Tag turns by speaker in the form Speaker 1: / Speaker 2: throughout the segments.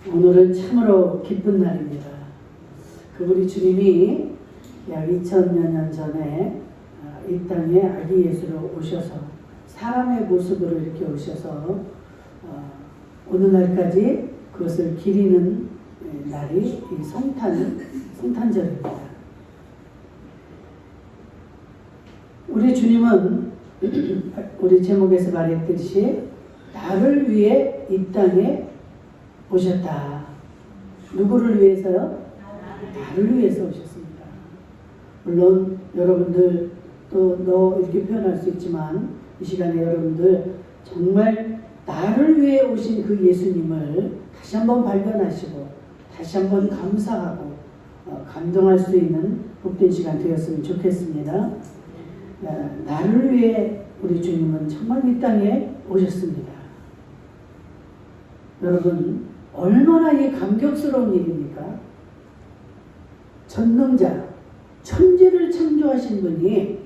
Speaker 1: 오늘은 참으로 기쁜 날입니다. 그 우리 주님이 약 2000여 년 전에 이 땅에 아기 예수로 오셔서 사람의 모습으로 이렇게 오셔서 오늘날까지 그것을 기리는 날이 이 성탄절입니다. 우리 주님은 우리 제목에서 말했듯이 나를 위해 이 땅에 오셨다. 누구를 위해서요? 나를 위해서 오셨습니다. 물론 여러분들 또 너 이렇게 표현할 수 있지만 이 시간에 여러분들 정말 나를 위해 오신 그 예수님을 다시 한번 발견하시고 다시 한번 감사하고 감동할 수 있는 복된 시간 되었으면 좋겠습니다. 나를 위해 우리 주님은 정말 이 땅에 오셨습니다. 여러분 얼마나 이 감격스러운 일입니까? 전능자, 천지를 창조하신 분이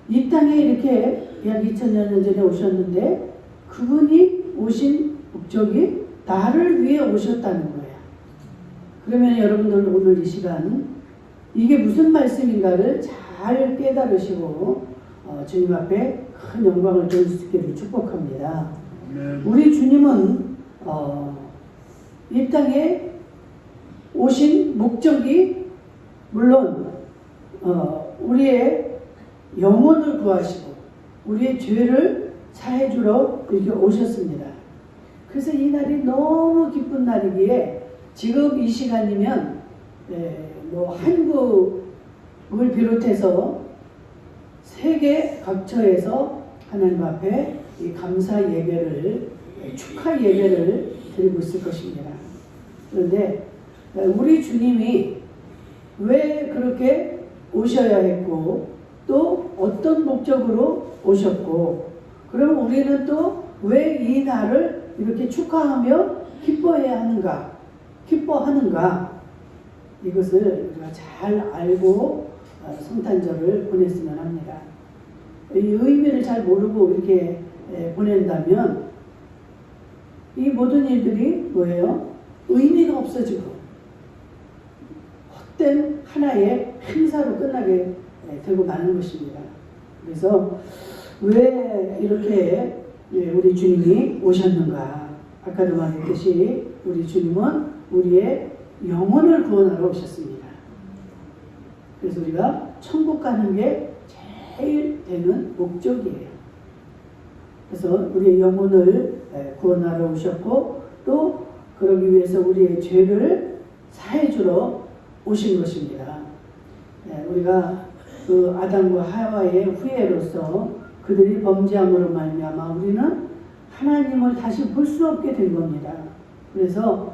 Speaker 1: 이 땅에 이렇게 약 2000여 년 전에 오셨는데 그분이 오신 목적이 나를 위해 오셨다는 거예요. 그러면 여러분들 오늘 이 시간 이게 무슨 말씀인가를 잘 깨달으시고 주님 앞에 큰 영광을 돌릴 수 있기를 축복합니다. 우리 주님은 이 땅에 오신 목적이 물론 우리의 영혼을 구하시고 우리의 죄를 사해주러 이렇게 오셨습니다. 그래서 이 날이 너무 기쁜 날이기에 지금 이 시간이면 한국을 비롯해서 세계 각처에서 하나님 앞에 이 감사 예배를 축하 예배를 드리고 있을 것입니다. 그런데 우리 주님이 왜 그렇게 오셔야 했고 또 어떤 목적으로 오셨고 그럼 우리는 또 왜 이 날을 이렇게 축하하며 기뻐하는가 이것을 우리가 잘 알고 성탄절을 보냈으면 합니다. 이 의미를 잘 모르고 이렇게 보낸다면 이 모든 일들이 뭐예요? 의미가 없어지고 헛된 하나의 행사로 끝나게 되고 마는 것입니다. 그래서 왜 이렇게 우리 주님이 오셨는가? 아까도 말했듯이 우리 주님은 우리의 영혼을 구원하러 오셨습니다. 그래서 우리가 천국 가는 게 제일 되는 목적이에요. 그래서 우리의 영혼을 구원하러 오셨고 또 그러기 위해서 우리의 죄를 사해주러 오신 것입니다. 우리가 그 아담과 하와의 후예로서 그들이 범죄함으로 말미암아 우리는 하나님을 다시 볼 수 없게 된 겁니다. 그래서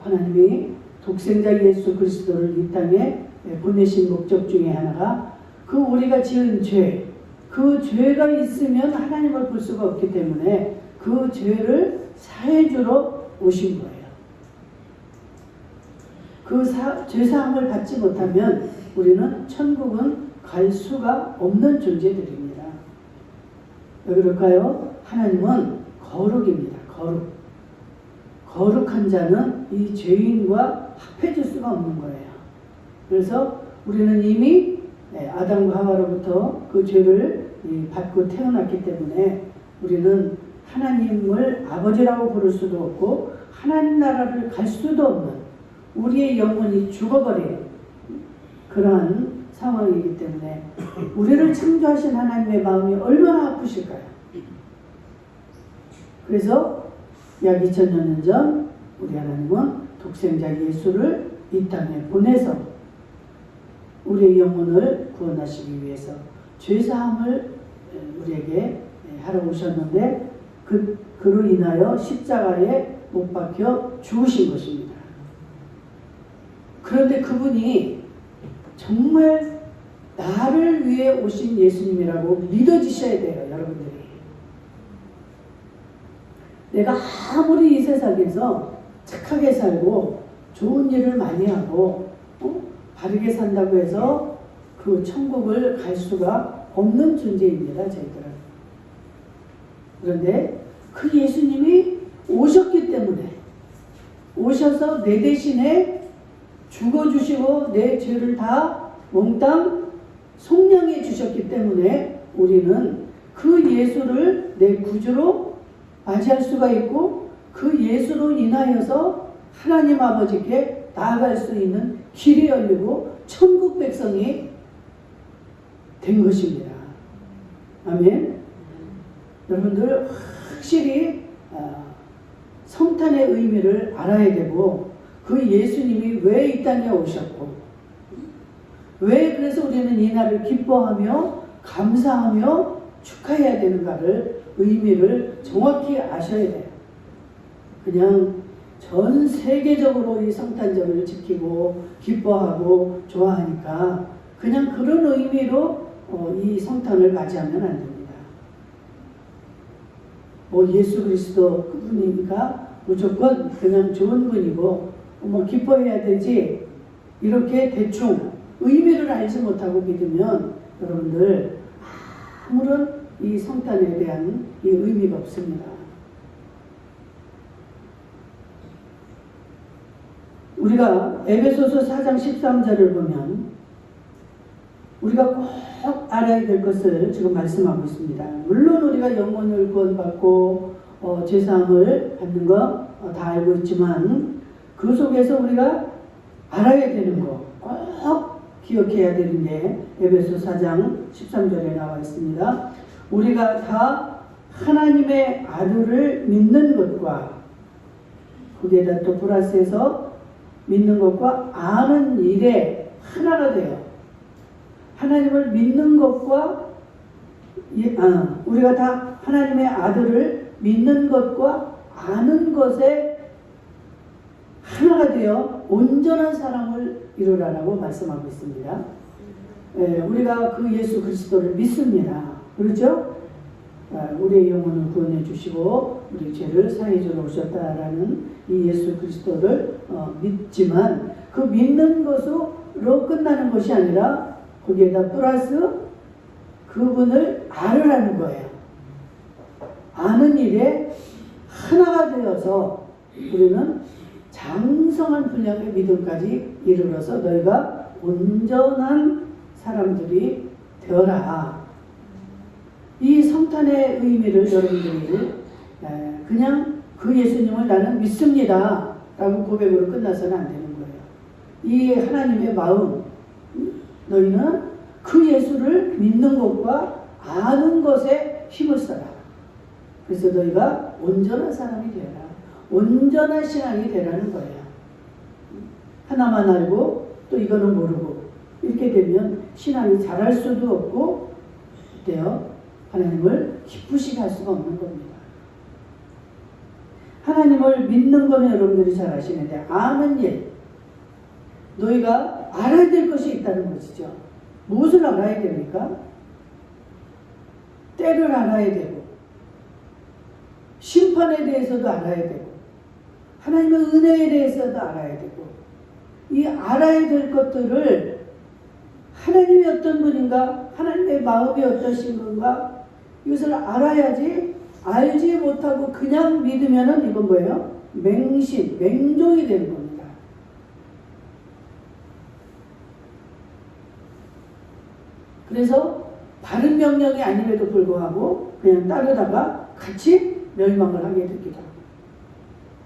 Speaker 1: 하나님이 독생자 예수 그리스도를 이 땅에 보내신 목적 중에 하나가 그 우리가 지은 죄, 그 죄가 있으면 하나님을 볼 수가 없기 때문에 그 죄를 사해주러 오신 거예요. 그 죄사함을 받지 못하면 우리는 천국은 갈 수가 없는 존재들입니다. 왜 그럴까요? 하나님은 거룩입니다. 거룩한 자는 이 죄인과 합해질 수가 없는 거예요. 그래서 우리는 이미 아담과 하와로부터 그 죄를 받고 태어났기 때문에 우리는 하나님을 아버지라고 부를 수도 없고 하나님 나라를 갈 수도 없는 우리의 영혼이 죽어버린 그러한 상황이기 때문에 우리를 창조하신 하나님의 마음이 얼마나 아프실까요? 그래서 약 2000여 년 전 우리 하나님은 독생자 예수를 이 땅에 보내서 우리의 영혼을 구원하시기 위해서 죄사함을 우리에게 하러 오셨는데 그로 인하여 십자가에 못 박혀 죽으신 것입니다. 그런데 그분이 정말 나를 위해 오신 예수님이라고 믿어지셔야 돼요, 여러분들이. 내가 아무리 이 세상에서 착하게 살고 좋은 일을 많이 하고 바르게 산다고 해서 그 천국을 갈 수가 없는 존재입니다, 저희들은. 그런데 그 예수님이 오셨기 때문에 오셔서 내 대신에 죽어주시고 내 죄를 다 몽땅 속량해 주셨기 때문에 우리는 그 예수를 내 구주로 맞이할 수가 있고 그 예수로 인하여서 하나님 아버지께 나아갈 수 있는 길이 열리고 천국 백성이 된 것입니다. 아멘. 여러분들 확실히 성탄의 의미를 알아야 되고 그 예수님이 왜 이 땅에 오셨고 왜 그래서 우리는 이 날을 기뻐하며 감사하며 축하해야 되는가를 의미를 정확히 아셔야 돼요. 그냥 전 세계적으로 이 성탄절을 지키고 기뻐하고 좋아하니까 그냥 그런 의미로 이 성탄을 맞이하면 안 됩니다. 예수 그리스도 그분이니까 무조건 그냥 좋은 분이고 기뻐해야 되지 이렇게 대충 의미를 알지 못하고 믿으면 여러분들 아무런 이 성탄에 대한 이 의미가 없습니다. 우리가 에베소서 4장 13절을 보면 우리가 꼭 알아야 될 것을 지금 말씀하고 있습니다. 물론 우리가 영혼을 구원받고 죄사함을 받는 거 다 알고 있지만 그 속에서 우리가 알아야 되는 거 꼭 기억해야 되는 게 에베소 4장 13절에 나와 있습니다. 우리가 다 하나님의 아들을 믿는 것과 거기에다 또 플러스해서 믿는 것과 아는 일에 하나가 돼요. 하나님을 믿는 것과 우리가 다 하나님의 아들을 믿는 것과 아는 것에 하나가 되어 온전한 사람을 이루라라고 말씀하고 있습니다. 우리가 그 예수 그리스도를 믿습니다. 그렇죠? 우리의 영혼을 구원해 주시고 우리 죄를 사해 주러 오셨다라는 이 예수 그리스도를 믿지만 그 믿는 것으로 끝나는 것이 아니라 거기에다 플러스 그분을 알으라는 거예요. 아는 일에 하나가 되어서 우리는 장성한 분량의 믿음까지 이르러서 너희가 온전한 사람들이 되어라. 이 성탄의 의미를 여러분들이 그냥 그 예수님을 나는 믿습니다 라고 고백으로 끝나서는 안 되는 거예요. 이 하나님의 마음, 너희는 그 예수를 믿는 것과 아는 것에 힘을 써라. 그래서 너희가 온전한 사람이 되어라. 온전한 신앙이 되라는 거예요. 하나만 알고 또 이거는 모르고 이렇게 되면 신앙이 자랄 수도 없고 어때요? 하나님을 기쁘시게 할 수가 없는 겁니다. 하나님을 믿는 거는 여러분들이 잘 아시는데 아는 일, 너희가 알아야 될 것이 있다는 것이죠. 무엇을 알아야 됩니까? 때를 알아야 되고 심판에 대해서도 알아야 되고 하나님의 은혜에 대해서도 알아야 되고 이 알아야 될 것들을 하나님이 어떤 분인가 하나님의 마음이 어떠신 건가 이것을 알아야지 알지 못하고 그냥 믿으면은 이건 뭐예요? 맹신, 맹종이 되는 겁니다. 그래서 바른 명령이 아님에도 불구하고 그냥 따르다가 같이 멸망을 하게 되기도 하고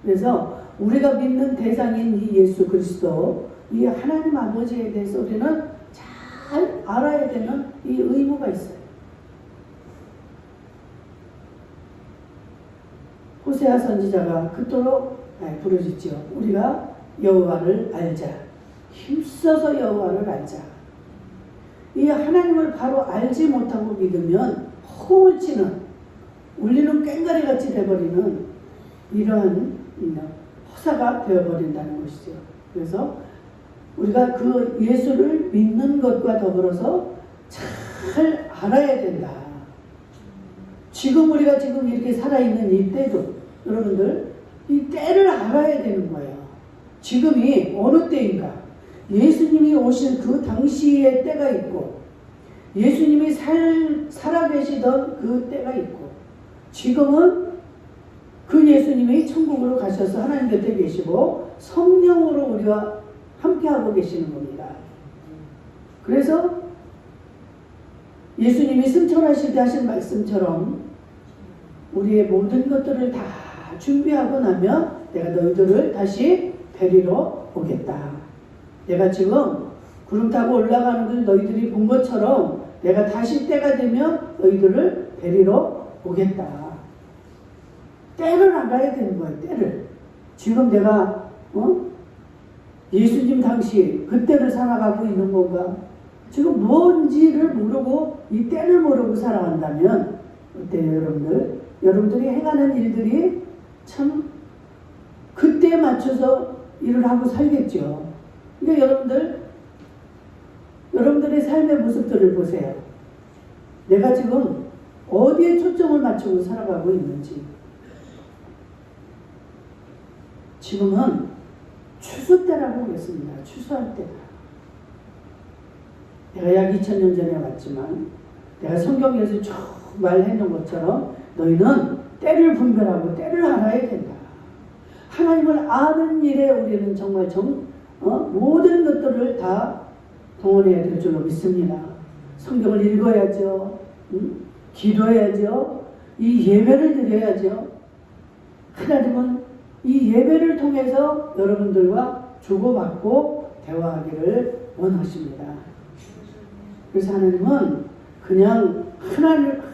Speaker 1: 그래서 우리가 믿는 대상인 이 예수 그리스도 이 하나님 아버지에 대해서 우리는 잘 알아야 되는 이 의무가 있어요. 호세아 선지자가 그토록 부르짖죠. 우리가 여호와를 알자. 힘써서 여호와를 알자. 이 하나님을 바로 알지 못하고 믿으면 허울 치는 울리는 꽹과리같이 되어버리는 이러한 허사가 되어버린다는 것이죠. 그래서 우리가 그 예수를 믿는 것과 더불어서 잘 알아야 된다. 지금 우리가 지금 이렇게 살아있는 이 때도 여러분들 이 때를 알아야 되는 거예요. 지금이 어느 때인가? 예수님이 오신 그 당시의 때가 있고 예수님이 살아계시던 그 때가 있고 지금은 그 예수님이 하나님이 천국으로 가셔서 하나님 곁에 계시고 성령으로 우리와 함께하고 계시는 겁니다. 그래서 예수님이 승천하실 때 하신 말씀처럼 우리의 모든 것들을 다 준비하고 나면 내가 너희들을 다시 데리러 오겠다. 내가 지금 구름 타고 올라가는 걸 너희들이 본 것처럼 내가 다시 때가 되면 너희들을 데리러 오겠다. 때를 알아야 되는 거예요. 때를. 지금 내가 예수님 당시 그때를 살아가고 있는 건가? 지금 뭔지를 모르고 이 때를 모르고 살아간다면 어때요, 여러분들? 여러분들이 행하는 일들이 참 그때에 맞춰서 일을 하고 살겠죠. 그러니까 여러분들의 삶의 모습들을 보세요. 내가 지금 어디에 초점을 맞추고 살아가고 있는지. 지금은 추수 때라고 하겠습니다. 추수할 때다. 내가 약 2000년 전에 왔지만 내가 성경에서 쭉 말해놓은 것처럼 너희는 때를 분별하고 때를 알아야 된다. 하나님을 아는 일에 우리는 정말 모든 것들을 다 동원해야 될 줄로 믿습니다. 성경을 읽어야죠. 기도해야죠. 이 예배를 드려야죠. 하나님은 이 예배를 통해서 여러분들과 주고받고 대화하기를 원하십니다. 그래서 하나님은 그냥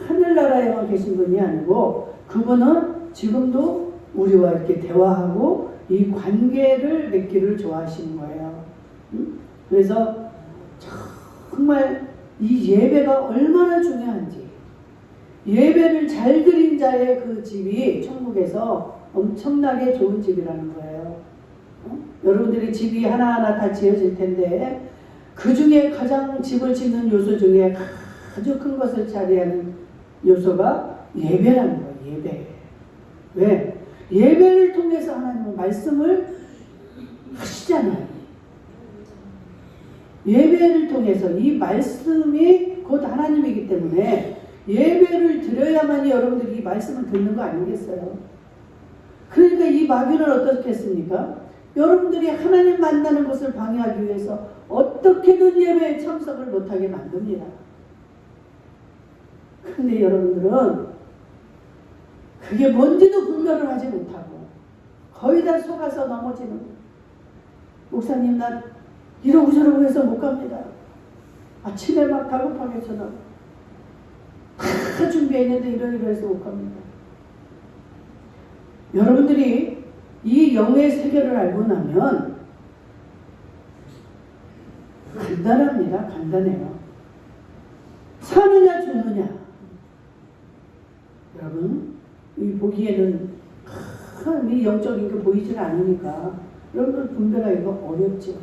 Speaker 1: 하늘나라에만 계신 분이 아니고 그분은 지금도 우리와 이렇게 대화하고 이 관계를 맺기를 좋아하시는 거예요. 그래서 정말 이 예배가 얼마나 중요한지, 예배를 잘 드린 자의 그 집이 천국에서 엄청나게 좋은 집이라는 거예요. 여러분들이 집이 하나하나 다 지어질 텐데 그 중에 가장 집을 짓는 요소 중에 아주 큰 것을 차지하는 요소가 예배라는 거예요. 예배. 왜? 예배를 통해서 하나님은 말씀을 하시잖아요. 예배를 통해서 이 말씀이 곧 하나님이기 때문에 예배를 드려야만이 여러분들이 이 말씀을 듣는 거 아니겠어요? 그러니까 이 마귀는 어떻게 했습니까? 여러분들이 하나님 만나는 것을 방해하기 위해서 어떻게든 예배에 참석을 못하게 만듭니다. 그런데 여러분들은 그게 뭔지도 분별을 하지 못하고 거의 다 속아서 넘어지는 거예요. 목사님 나 이러고 저러고 해서 못 갑니다. 아침에 막 다급하게 전화 다 준비했는데 이러이러 해서 못 갑니다. 여러분들이 이 영의 세계를 알고 나면 간단합니다. 간단해요. 사느냐 죽느냐. 여러분 이 보기에는 큰 영적인 게 보이질 않으니까 여러분들 분별하기가 어렵죠.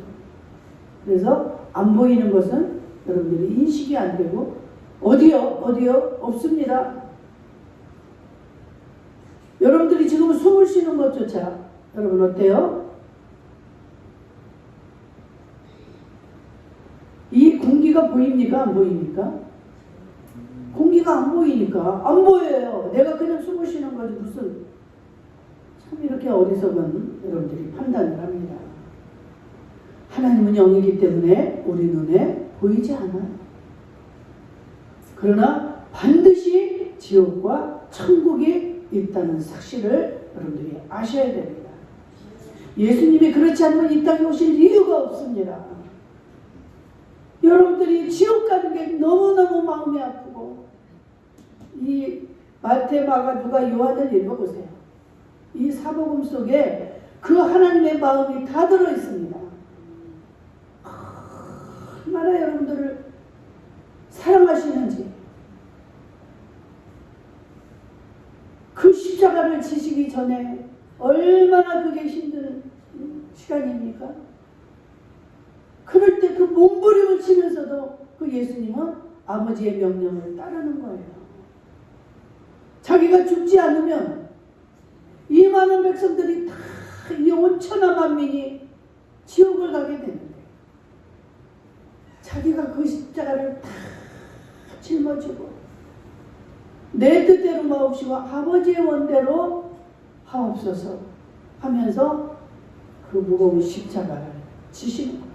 Speaker 1: 그래서 안 보이는 것은 여러분들이 인식이 안 되고 어디요? 없습니다. 여러분들이 지금 숨을 쉬는 것조차 여러분 어때요? 이 공기가 보입니까? 안 보입니까? 공기가 안 보이니까 안 보여요. 내가 그냥 숨을 쉬는 거지 무슨 참 이렇게 어리석은 여러분들이 판단을 합니다. 하나님은 영이기 때문에 우리 눈에 보이지 않아요. 그러나 반드시 지옥과 천국이 있다는 사실을 여러분들이 아셔야 됩니다. 예수님이 그렇지 않으면 이 땅에 오실 이유가 없습니다. 여러분들이 지옥 가는 게 너무너무 마음이 아프고 이 마태, 마가, 누가, 요한을 읽어보세요. 이 사복음 속에 그 하나님의 마음이 다 들어있습니다. 얼마나 여러분들을 사랑하시는지 그 십자가를 지시기 전에 얼마나 그게 힘든 시간입니까? 그럴 때 그 몸부림을 치면서도 그 예수님은 아버지의 명령을 따르는 거예요. 자기가 죽지 않으면 이 많은 백성들이 다 이 온천한 만민이 지옥을 가게 되는데 자기가 그 십자가를 다 짊어지고 내 뜻대로 마옵시고 아버지의 원대로 하옵소서 하면서 그 무거운 십자가를 지시는 거예요.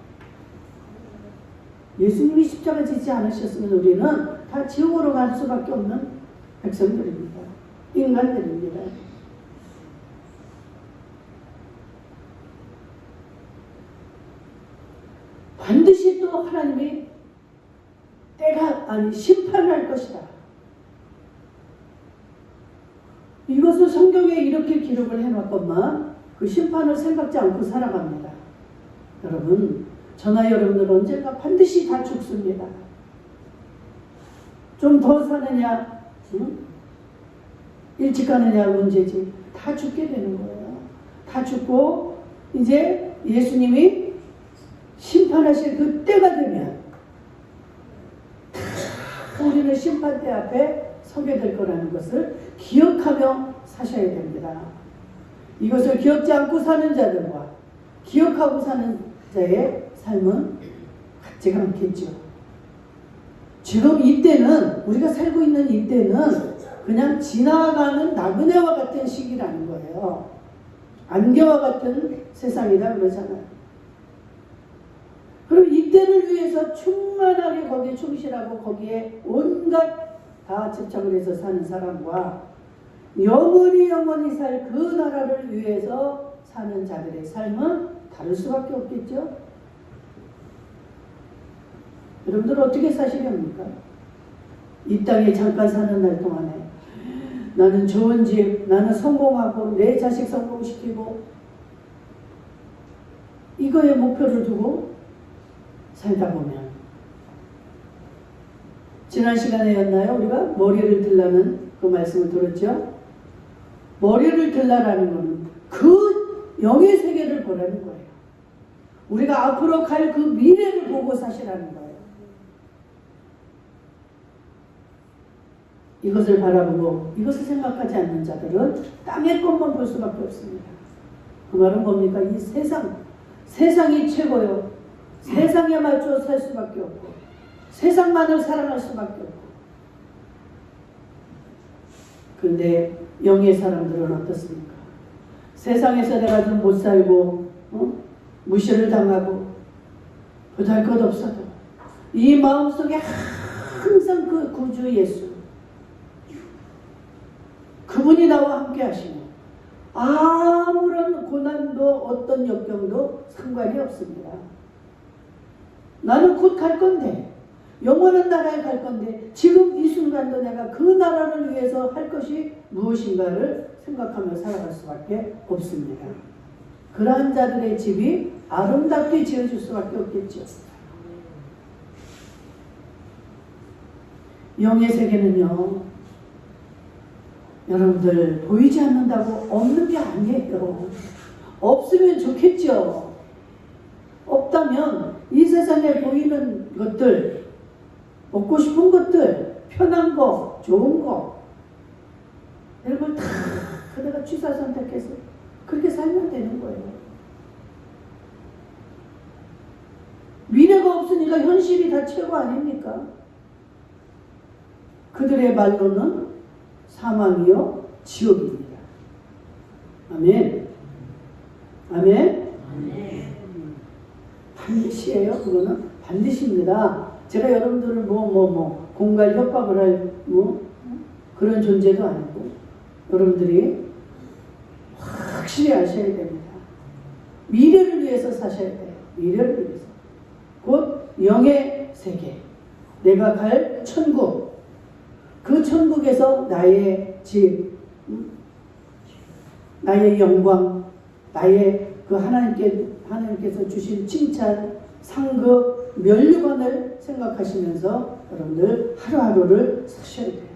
Speaker 1: 예수님이 십자가 지지 않으셨으면 우리는 다 지옥으로 갈 수밖에 없는 백성들입니다. 인간들입니다. 반드시 또 하나님이 심판을 할 것이다. 이것을 성경에 이렇게 기록을 해놨건만 그 심판을 생각지 않고 살아갑니다. 여러분, 저나 여러분들 언젠가 반드시 다 죽습니다. 좀 더 사느냐, 일찍 가느냐 문제지. 다 죽게 되는 거예요. 다 죽고 이제 예수님이 심판하실 그 때가 되면 우리는 심판대 앞에 서게 될 거라는 것을 기억하며 사셔야 됩니다. 이것을 기억지 않고 사는 자들과 기억하고 사는 자의 삶은 같지가 않겠죠. 지금 이때는, 우리가 살고 있는 이때는 그냥 지나가는 나그네와 같은 시기라는 거예요. 안개와 같은 세상이다 그러잖아요. 그럼 이때를 위해서 충만하게 거기에 충실하고 거기에 온갖 다 집착을 해서 사는 사람과 영원히 살 그 나라를 위해서 사는 자들의 삶은 다를 수밖에 없겠죠. 여러분들 어떻게 사시렵니까? 이 땅에 잠깐 사는 날 동안에 나는 좋은 집, 나는 성공하고 내 자식 성공시키고 이거에 목표를 두고 살다 보면, 지난 시간에였나요? 우리가 머리를 들라는 그 말씀을 들었죠? 머리를 들라라는 것은 그 영의 세계를 보라는 거예요. 우리가 앞으로 갈 그 미래를 보고 사시라는 거예요. 이것을 바라보고 이것을 생각하지 않는 자들은 땅의 것만 볼 수밖에 없습니다. 그 말은 뭡니까? 이 세상이 최고요. 세상에 맞춰 살 수밖에 없고 세상만을 사랑할 수밖에 없고. 그런데 영의 사람들은 어떻습니까? 세상에서 내가 좀 못 살고 무시를 당하고 보잘것없어도 이 마음속에 항상 그 구주 예수, 그분이 나와 함께 하시는, 아무런 고난도 어떤 역경도 상관이 없습니다. 나는 곧 갈 건데, 영원한 나라에 갈 건데 지금 이 순간도 내가 그 나라를 위해서 할 것이 무엇인가를 생각하며 살아갈 수밖에 없습니다. 그러한 자들의 집이 아름답게 지어질 수밖에 없겠죠. 영의 세계는요, 여러분들 보이지 않는다고 없는 게 아니에요. 없으면 좋겠죠. 없다면 이 세상에 보이는 것들, 먹고 싶은 것들, 편한 거, 좋은 거, 이런 걸 다 그대가 취사 선택해서 그렇게 살면 되는 거예요. 미래가 없으니까 현실이 다 최고 아닙니까? 그들의 말로는 사망이요 지옥입니다. 아멘. 아멘. 반드시예요. 그거는 반드시입니다. 제가 여러분들을 공갈 협박을 할 그런 존재도 아니고, 여러분들이 확실히 아셔야 됩니다. 미래를 위해서 사셔야 돼요. 미래를 위해서. 곧 영의 세계, 내가 갈 천국, 그 천국에서 나의 집, 나의 영광, 나의 그 하나님께서 주신 칭찬, 상급, 면류관을 생각하시면서 여러분들 하루하루를 사셔야 돼요.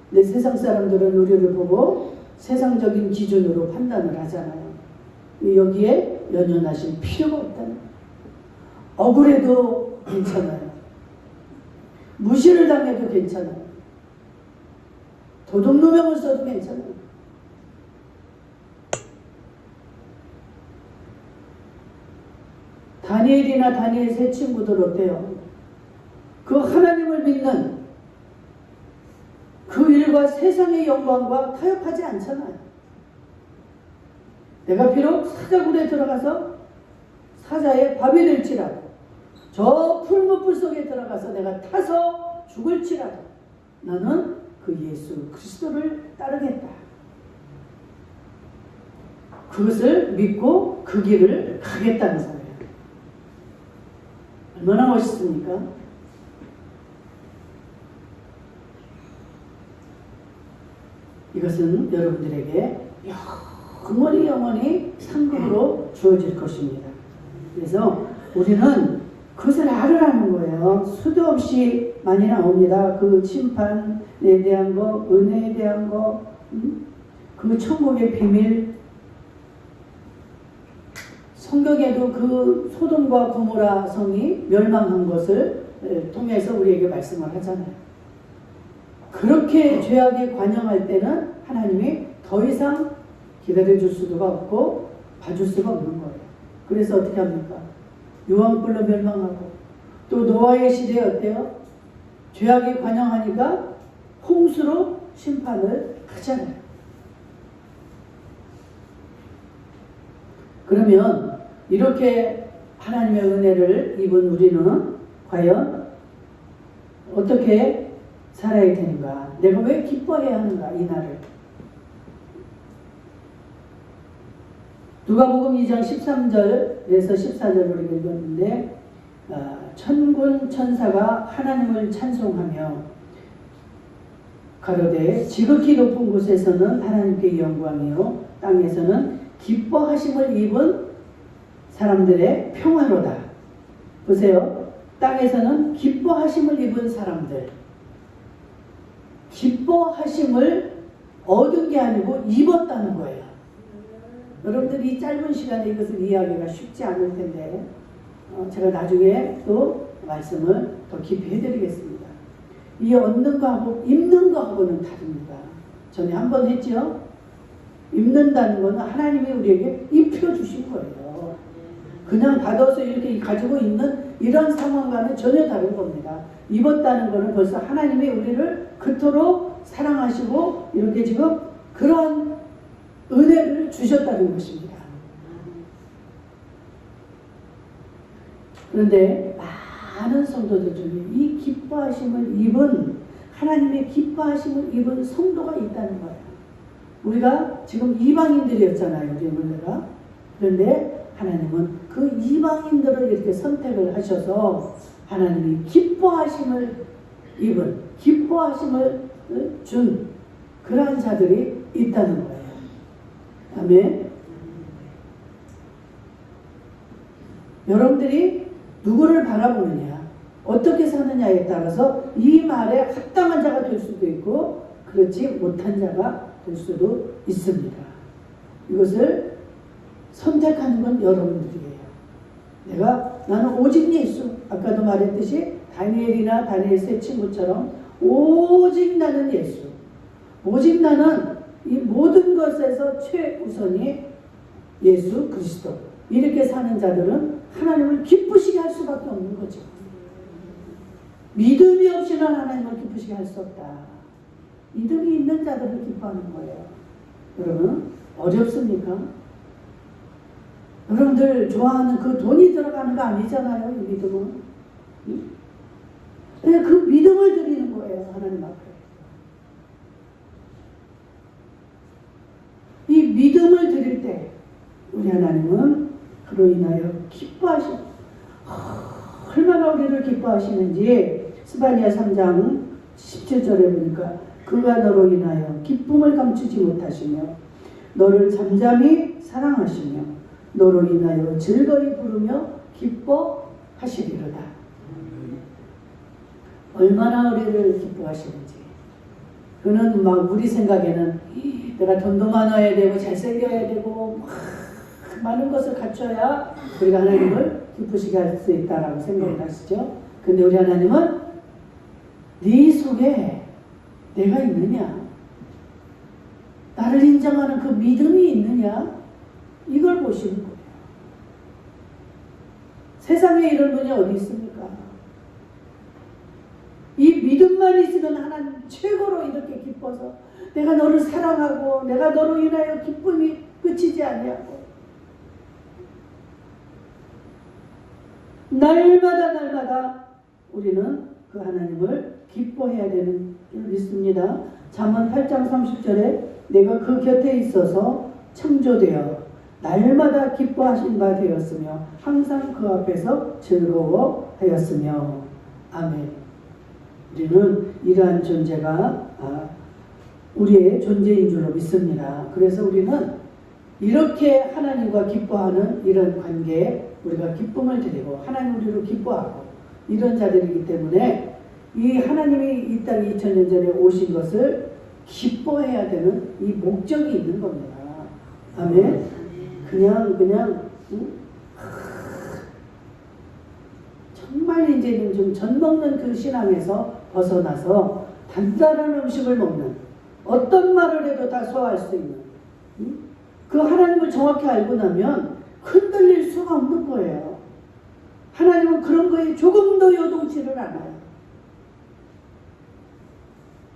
Speaker 1: 근데 세상 사람들은 우리를 보고 세상적인 기준으로 판단을 하잖아요. 여기에 연연하실 필요가 없다는 거예요. 억울해도 괜찮아요. 무시를 당해도 괜찮아요. 도둑누명을 써도 괜찮아요. 다니엘이나 다니엘 세 친구들 어때요? 그 하나님을 믿는 그 하늘과 세상의 영광과 타협하지 않잖아요. 내가 비록 사자굴에 들어가서 사자의 밥이 될지라도, 저 풀무불 속에 들어가서 내가 타서 죽을지라도 나는 그 예수 그리스도를 따르겠다. 그것을 믿고 그 길을 가겠다는 사람이에요. 얼마나 멋있습니까? 이것은 여러분들에게 영원히 상급으로 주어질 것입니다. 그래서 우리는 그것을 알으라는 거예요. 수도 없이 많이 나옵니다. 그 심판에 대한 거, 은혜에 대한 거, 그 천국의 비밀. 성경에도 그 소돔과 고모라 성이 멸망한 것을 통해서 우리에게 말씀을 하잖아요. 그렇게 죄악에 관영할 때는 하나님이 더 이상 기다려줄 수가 없고 봐줄 수가 없는 거예요. 그래서 어떻게 합니까? 유황불로 멸망하고, 또 노아의 시대에 어때요? 죄악에 관영하니까 홍수로 심판을 하잖아요. 그러면 이렇게 하나님의 은혜를 입은 우리는 과연 어떻게 살아야 되는가? 내가 왜 기뻐해야 하는가? 이 날을. 누가복음 2장 13절에서 14절을 읽었는데, 천군 천사가 하나님을 찬송하며 가로되 지극히 높은 곳에서는 하나님께 영광이요 땅에서는 기뻐하심을 입은 사람들의 평화로다. 보세요. 땅에서는 기뻐하심을 입은 사람들. 기뻐하심을 얻은 게 아니고 입었다는 거예요. 여러분들 이 짧은 시간에 이것을 이해하기가 쉽지 않을 텐데 제가 나중에 또 말씀을 더 깊이 해드리겠습니다. 이 얻는 거하고 입는 거하고는 다릅니다. 전에 한번 했죠. 입는다는 것은 하나님이 우리에게 입혀주신 거예요. 그냥 받아서 이렇게 가지고 있는 이런 상황과는 전혀 다른 겁니다. 입었다는 것은 벌써 하나님이 우리를 그토록 사랑하시고 이렇게 지금 그런 은혜를 주셨다는 것입니다. 그런데 많은 성도들 중에 이 기뻐하심을 입은, 하나님의 기뻐하심을 입은 성도가 있다는 거예요. 우리가 지금 이방인들이었잖아요, 우리 문제가. 그런데 하나님은 그 이방인들을 이렇게 선택을 하셔서 하나님이 기뻐하심을 입은, 기뻐하심을 준 그러한 자들이 있다는 거예요. 아멘. 여러분들이 누구를 바라보느냐, 어떻게 사느냐에 따라서 이 말에 합당한 자가 될 수도 있고 그렇지 못한 자가 될 수도 있습니다. 이것을 선택하는 건 여러분들이에요. 나는 오직 예수, 아까도 말했듯이 다니엘이나 다니엘의 친구처럼 오직 나는 예수, 오직 나는 이 모든 것에서 최우선이 예수 그리스도, 이렇게 사는 자들은 하나님을 기쁘시게 할 수밖에 없는 거죠. 믿음이 없이는 하나님을 기쁘시게 할 수 없다. 믿음이 있는 자들을 기뻐하는 거예요. 여러분, 어렵습니까? 여러분들 좋아하는 그 돈이 들어가는 거 아니잖아요, 이 믿음은. 그냥 그 믿음을 드리는 거예요, 하나님 앞에. 이 믿음을 드릴 때 우리 하나님은 그로 인하여 기뻐하시고, 얼마나 우리를 기뻐하시는지 스바냐 3장 17절에 보니까 그가 너로 인하여 기쁨을 감추지 못하시며 너를 잠잠히 사랑하시며 너로 인하여 즐거이 부르며 기뻐하시리로다. 얼마나 우리를 기뻐하시는지. 그는 막 우리 생각에는 내가 돈도 많아야 되고 잘생겨야 되고 많은 것을 갖춰야 우리가 하나님을 기쁘시게 할 수 있다라고 생각을 하시죠. 근데 우리 하나님은 네 속에 내가 있느냐, 나를 인정하는 그 믿음이 있느냐, 이걸 보시는 거예요. 세상에 이런 분이 어디 있습니까? 이 믿음만 있으면 하나님 최고로 이렇게 기뻐서 내가 너를 사랑하고 내가 너로 인하여 기쁨이 그치지 아니하고 날마다 우리는 그 하나님을 기뻐해야 되는 줄 믿습니다. 잠언 8장 30절에 내가 그 곁에 있어서 창조되어 날마다 기뻐하신 바 되었으며 항상 그 앞에서 즐거워하였으며 아멘. 우리는 이러한 존재가 우리의 존재인 줄로 믿습니다. 그래서 우리는 이렇게 하나님과 기뻐하는 이런 관계에 우리가 기쁨을 드리고 하나님 우리로 기뻐하고 이런 자들이기 때문에 이 하나님이 이 땅에 2000년 전에 오신 것을 기뻐해야 되는 이 목적이 있는 겁니다. 아멘. 그냥 정말 이제는 좀 전 먹는 그 신앙에서 벗어나서 단단한 음식을 먹는 어떤 말을 해도 다 소화할 수 있는 그 하나님을 정확히 알고 나면 흔들릴 수가 없는 거예요. 하나님은 그런 거에 조금도 요동치를 않아요.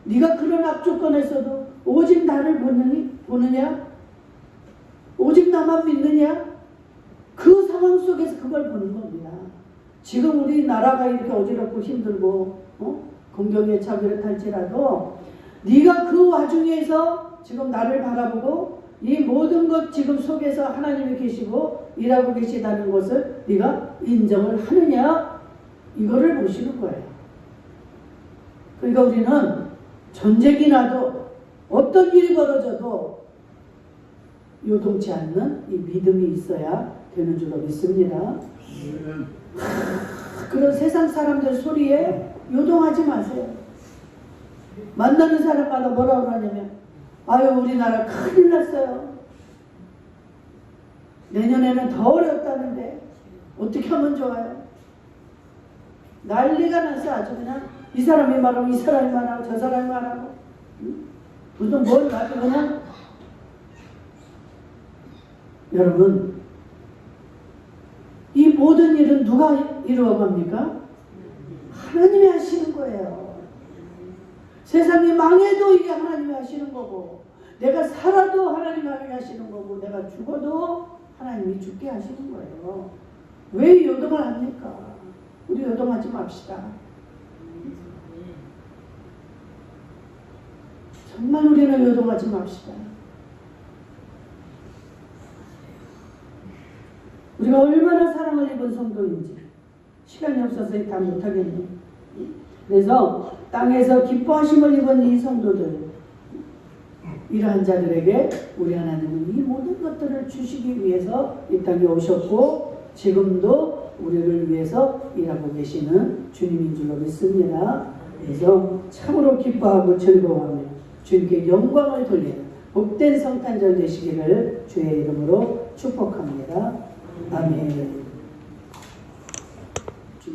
Speaker 1: 네가 그런 악조건에서도 오직 나를 보느냐? 오직 나만 믿느냐? 그 상황 속에서 그걸 보는 겁니다. 지금 우리 나라가 이렇게 어지럽고 힘들고 공경에 차별을 탈지라도 네가 그 와중에서 지금 나를 바라보고 이 모든 것 지금 속에서 하나님이 계시고 일하고 계시다는 것을 네가 인정을 하느냐? 이거를 보시는 거예요. 그러니까 우리는 전쟁이 나도 어떤 일이 벌어져도 요동치 않는 이 믿음이 있어야 되는 줄로 믿습니다. 그런 세상 사람들 소리에 요동하지 마세요. 만나는 사람마다 뭐라고 하냐면 아유 우리나라 큰일 났어요. 내년에는 더 어렵다는데 어떻게 하면 좋아요? 난리가 났어. 아주 그냥 이 사람이 말하고 이 사람이 말하고 저 사람이 말하고 무슨 뭘 가지고 그냥 여러분 이 모든 일은 누가 이루어갑니까? 하나님이 하시는 거예요. 세상이 망해도 이게 하나님이 하시는 거고 내가 살아도 하나님이 하시는 거고 내가 죽어도 하나님이 죽게 하시는 거예요. 왜 요동을 합니까? 우리 요동하지 맙시다. 정말 우리는 요동하지 맙시다. 우리가 얼마나 사랑을 입은 성도인지 시간이 없어서 다 못하겠네요. 그래서 땅에서 기뻐하심을 입은 이 성도들 이러한 자들에게 우리 하나님은 이 모든 것들을 주시기 위해서 이 땅에 오셨고 지금도 우리를 위해서 일하고 계시는 주님인 줄로 믿습니다. 그래서 참으로 기뻐하고 즐거워하며 주님께 영광을 돌리는 복된 성탄절 되시기를 주의 이름으로 축복합니다. 아멘.